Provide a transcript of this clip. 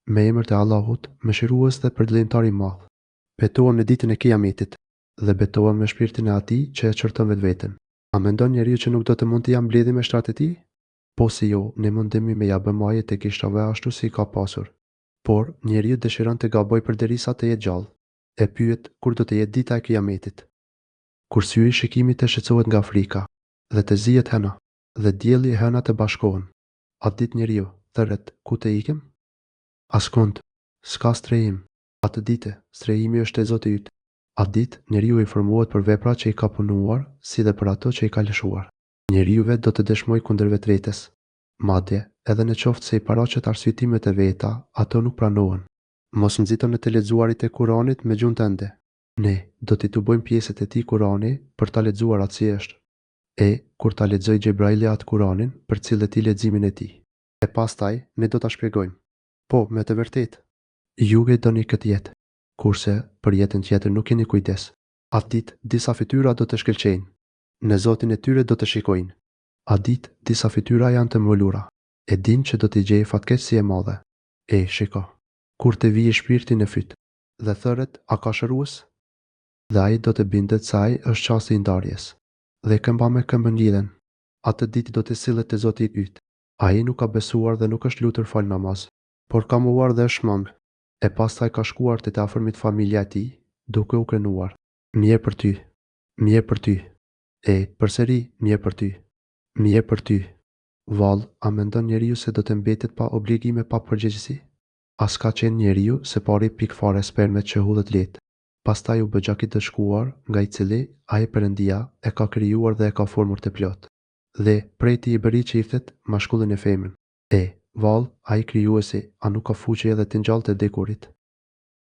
Me emër të Allahut, mëshirues dhe përdëlimtar i madh. Betohem në ditën e Kiametit dhe betohem me shpirtin e atij që e çorton vetveten. A mendon njeriu që nuk do të mund të ja mbledhë me shtratë e tij? Po si jo, ne mundemi me ja bëmë ajet e gishtave ashtu si ka pasur. Por njeriu dëshiron të gaboj përderisa të jetë gjallë. E pyet kur do të jetë dita e Kiametit. Kur syri i shikimit të shqetësohet nga frika dhe të zihet hëna dhe dielli e hëna të bashkohen. Atë ditë njeriu thërret, ku të ikim? Askund, s'ka strehim. Atë ditë, strehimi është e Zotit yt. Atë ditë, njeriu informohet për veprat që i ka punuar, si dhe për ato që i ka lëshuar. Njeriu vetë do të dëshmoj kundër vetvetes. Madje, edhe në qoftë se i paraqet arsyetimet e veta, ato nuk pranohen. Mos nxito në të lexuarit e Kuranit me gjuhën tënde. Ne do t'i tubojmë pjesët e tij Kurani për ta lexuar atë si është. E kur ta lexoj Xhebraili atë Kuranin, përcillet i leximin e tij. E pastaj ne do ta shpjegojmë. Po, me të vërtetë. Ju e doni këtë jetë, kurse për jetën tjetër nuk keni kujdes. Atë ditë disa fytyra do të shkëlqejnë. Në Zotin e tyre do të shikojnë. Atë ditë disa fytyra janë të mbulura. E din që do t'i gjejë fatkeqësi e madhe. E shiko, kur të vijë shpirti në fyt dhe thërret, a ka shërues? Dhe ai do të bindet se ai është çasti i ndarjes. Dhe këmba me këmbën lidhen. Atë ditë do të sillet te Zoti yt. Ai nuk ka besuar dhe nuk është lutur fal namaz, por ka mohuar dhe është shmang. E pastaj ka shkuar te të afërmit familja e tij, duke u krenuar. Mirë për ty. Mirë për ty. E përsëri mirë për ty. Mirë për ty. Vallë, a mendon njeriu se do të mbetet pa obligime pa përgjegjësi? As ka qenë njeriu se pari pikfare spermet që hullet lehtë. Pastaj u bë gjak i dëshkuar, nga i cili ai Perëndia e ka krijuar dhe e ka formur të plot. Dhe prej tij i bëri çiftet, mashkullin e femrën. Vallë, ai krijuesi, a nuk ka fuqi edhe të ngjallë të dekurit?